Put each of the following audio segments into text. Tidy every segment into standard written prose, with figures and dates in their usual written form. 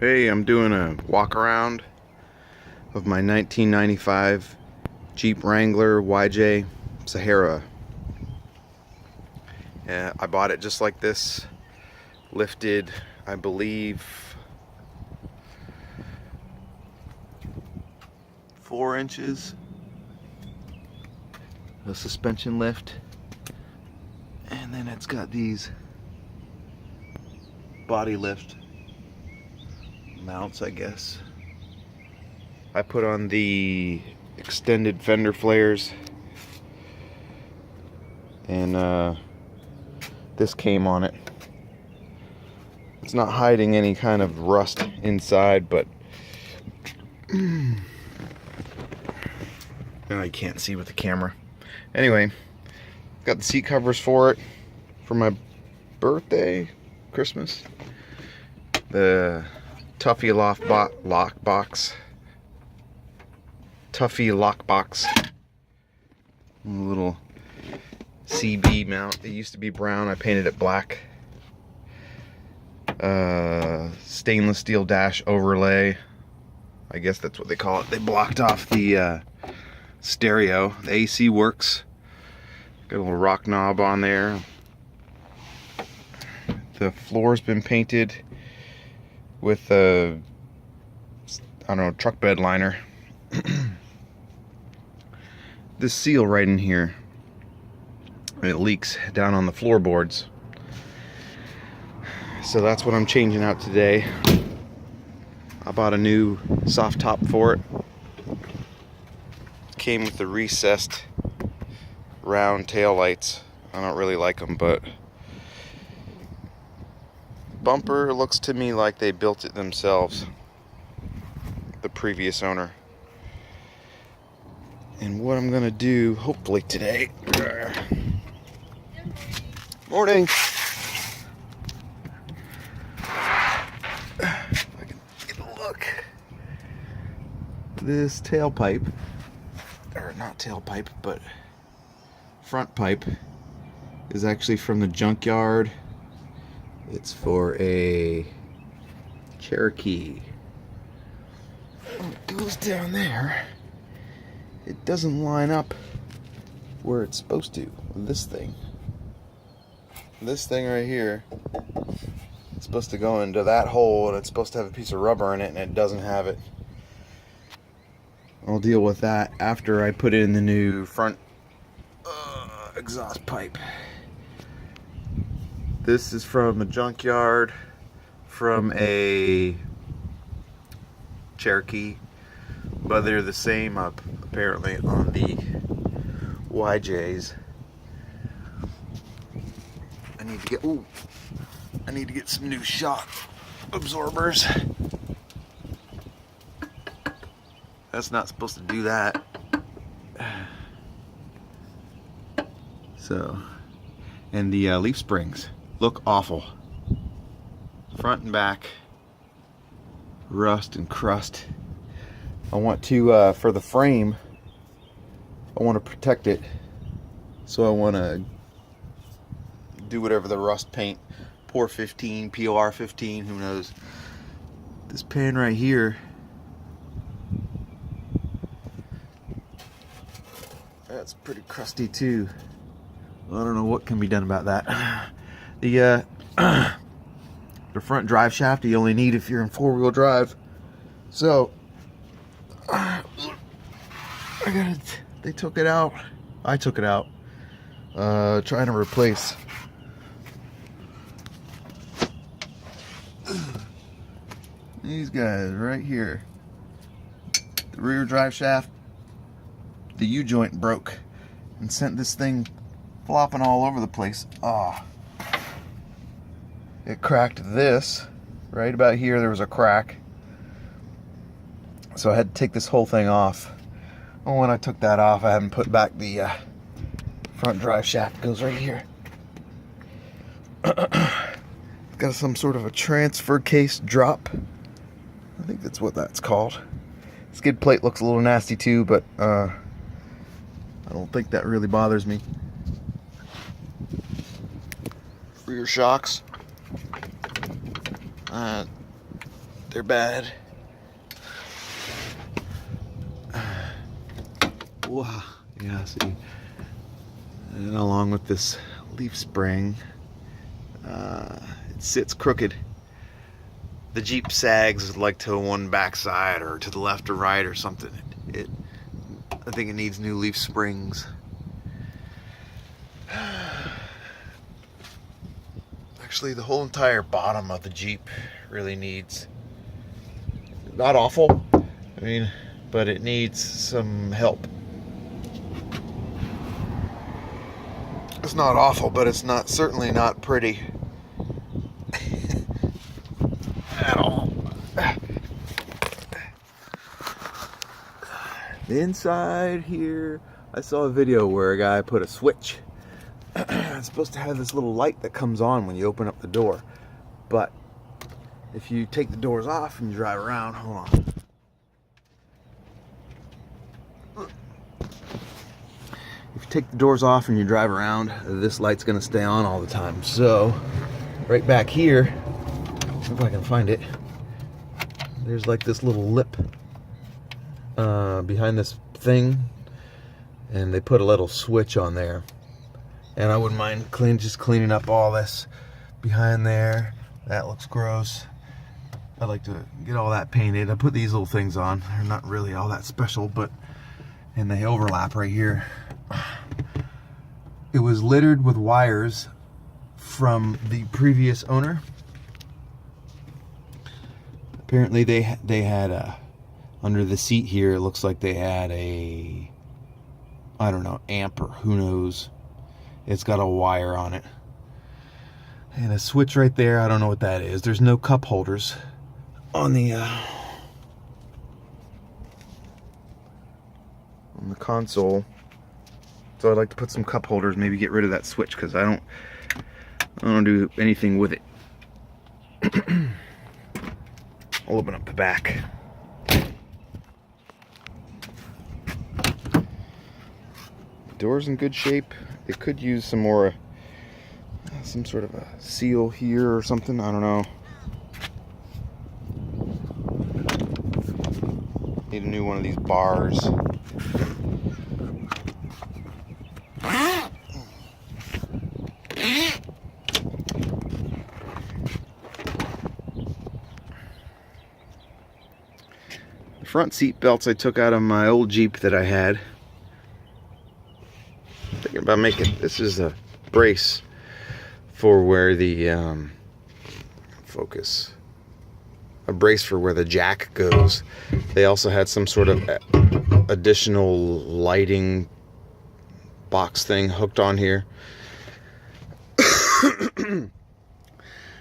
Hey, I'm doing a walk around of my 1995 Jeep Wrangler YJ Sahara. I bought it just like this, lifted, I believe, 4 inches. The suspension lift, and then it's got these body lift mounts, I guess. I put on the extended fender flares, and this came on it. It's not hiding any kind of rust inside, but now you can't see with the camera. Anyway, got the seat covers for it for my birthday, Christmas. The Tuffy lockbox. Tuffy lockbox. A little CB mount. It used to be brown. I painted it black. Stainless steel dash overlay. I guess that's what they call it. They blocked off the stereo. The AC works. Got a little rock knob on there. The floor's been painted with a, I don't know, truck bed liner. This seal right in here, it leaks down on the floorboards. So that's what I'm changing out today. I bought a new soft top for it. Came with the recessed round tail lights. I don't really like them, but bumper looks to me like they built it themselves, the previous owner. And what I'm gonna do, hopefully today, morning, if I can get a look, this tailpipe, or not tailpipe, but front pipe, is actually from the junkyard. It's for a Cherokee. When it goes down there, it doesn't line up where it's supposed to with this thing. This thing right here is supposed to go into that hole, and it's supposed to have a piece of rubber in it, and it doesn't have it. I'll deal with that after I put in the new front exhaust pipe. This is from a junkyard, from a Cherokee, but they're the same up apparently on the YJs. I need to get some new shock absorbers. That's not supposed to do that. So, and the leaf springs look awful. Front and back, rust and crust. I want to, for the frame, I want to protect it. So I want to do whatever the rust paint, POR 15, POR 15, who knows. This pan right here, that's pretty crusty too. I don't know what can be done about that. The front drive shaft you only need if you're in 4-wheel drive. So they took it out. I took it out. Trying to replace these guys right here. The rear drive shaft, the U-joint broke and sent this thing flopping all over the place. It cracked this. Right about here there was a crack. So I had to take this whole thing off. Well, when I took that off, I haven't put back the front drive shaft. It goes right here. Got some sort of a transfer case drop. I think that's what that's called. Skid plate looks a little nasty too, but I don't think that really bothers me. Rear shocks. they're bad. Wow, yeah, see. And along with this leaf spring, it sits crooked. The Jeep sags like to one backside or to the left or right or something. I think it needs new leaf springs. Actually, the whole entire bottom of the Jeep really needs, not awful, I mean, but it needs some help. It's not awful, but it's not, certainly not pretty at all. The inside here, I saw a video where a guy put a switch. It's supposed to have this little light that comes on when you open up the door, but if you take the doors off and you drive around, hold on. If you take the doors off and you drive around, this light's gonna stay on all the time. So, right back here, if I can find it, there's like this little lip behind this thing, and they put a little switch on there. And I wouldn't mind just cleaning up all this behind there. That looks gross. I'd like to get all that painted. I put these little things on. They're not really all that special, but, and they overlap right here. It was littered with wires from the previous owner. Apparently they had under the seat here, it looks like they had a, I don't know, amp or who knows. It's got a wire on it. And a switch right there, I don't know what that is. There's no cup holders on the console. So I'd like to put some cup holders, maybe get rid of that switch, because I don't do anything with it. I'll open up the back. Door's in good shape. It could use some more, some sort of a seal here or something. I don't know. Need a new one of these bars. The front seat belts I took out of my old Jeep that I had. Thinking about making, this is a brace for where the focus, a brace for where the jack goes. They also had some sort of additional lighting box thing hooked on here.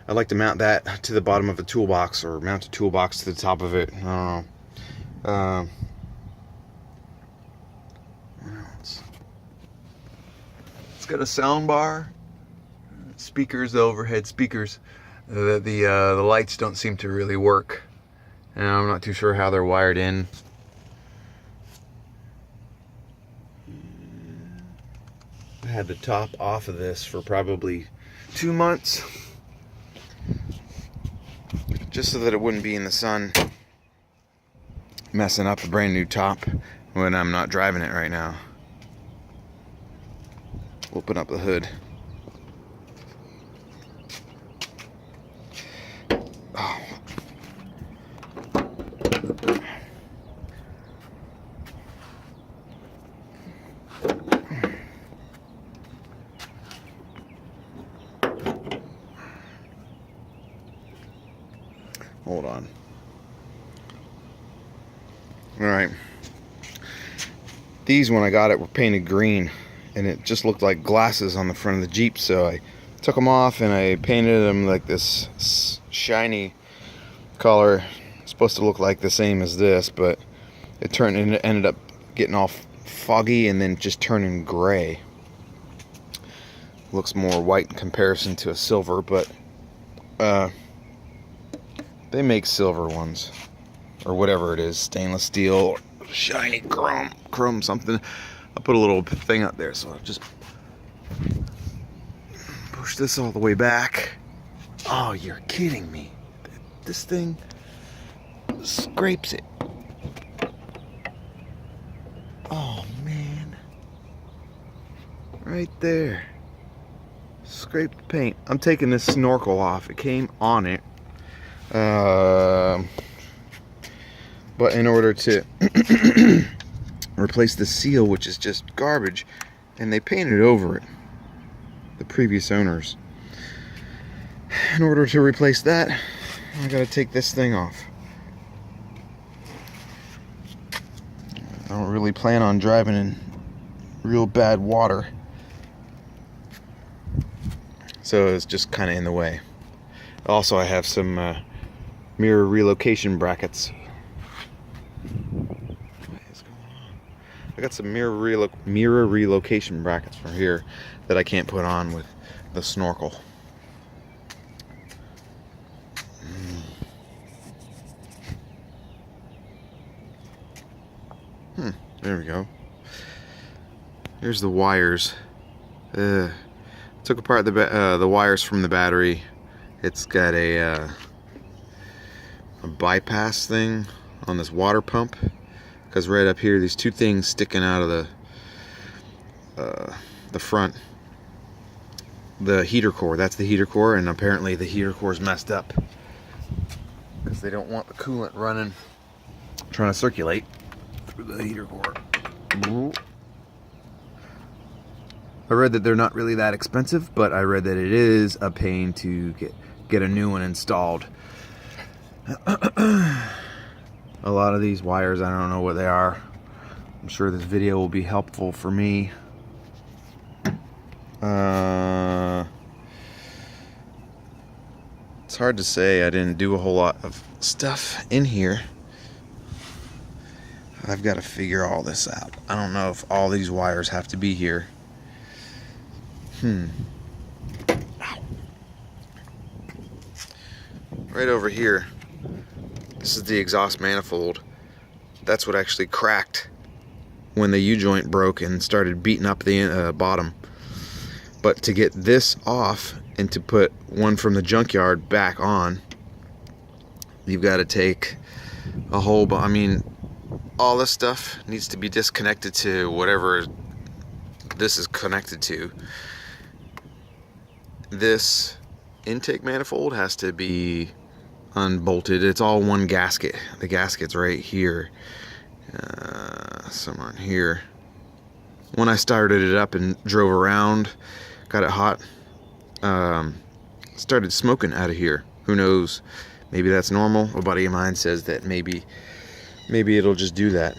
I'd like to mount that to the bottom of a toolbox, or mount a toolbox to the top of it. I don't know. It's got a sound bar, speakers, the overhead speakers. The lights don't seem to really work, and I'm not too sure how they're wired in. I had the top off of this for probably 2 months, just so that it wouldn't be in the sun, messing up a brand new top when I'm not driving it right now. Open up the hood. Oh. Hold on. All right. These, when I got it, were painted green, and it just looked like glasses on the front of the Jeep, so I took them off and I painted them like this shiny color. It's supposed to look like the same as this, but it ended up getting all foggy and then just turning gray. Looks more white in comparison to a silver, but they make silver ones, or whatever it is, stainless steel or shiny chrome something. I'll put a little thing up there, so I'll just push this all the way back. Oh, you're kidding me. This thing, scrapes it. Oh man, right there. Scraped the paint. I'm taking this snorkel off. It came on it. But in order to replace the seal, which is just garbage, and they painted over it, the previous owners. In order to replace that, I gotta take this thing off. I don't really plan on driving in real bad water, so it's just kind of in the way. Also, I have some mirror relocation brackets. What is going on? I got some mirror relocation brackets from here that I can't put on with the snorkel. There we go. Here's the wires. Took apart the wires from the battery. It's got a bypass thing on this water pump, because right up here, these two things sticking out of the front. The heater core. That's the heater core, and apparently the heater core is messed up because they don't want the coolant running, trying to circulate through the heater core. I read that they're not really that expensive, but I read that it is a pain to get a new one installed. A lot of these wires, I don't know what they are. I'm sure this video will be helpful for me. It's hard to say. I didn't do a whole lot of stuff in here. I've got to figure all this out. I don't know if all these wires have to be here. Ow. Right over here, this is the exhaust manifold. That's what actually cracked when the U-joint broke and started beating up the bottom. But to get this off and to put one from the junkyard back on, you've got to take a whole all this stuff needs to be disconnected to whatever this is connected to. This intake manifold has to be unbolted. It's all one gasket. The gasket's right here, somewhere in here. When I started it up and drove around, got it hot, started smoking out of here. Who knows? Maybe that's normal. A buddy of mine says that maybe it'll just do that.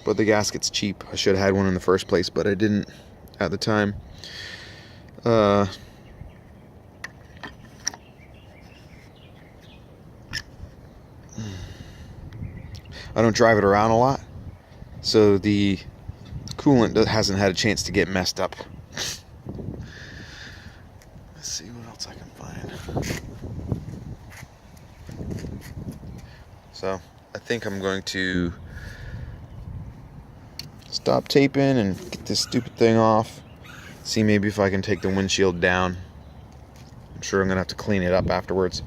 But the gasket's cheap. I should have had one in the first place, but I didn't at the time. I don't drive it around a lot, so the coolant hasn't had a chance to get messed up. Let's see what else I can find. So I think I'm going to stop taping and get this stupid thing off. See maybe if I can take the windshield down. I'm sure I'm gonna have to clean it up afterwards.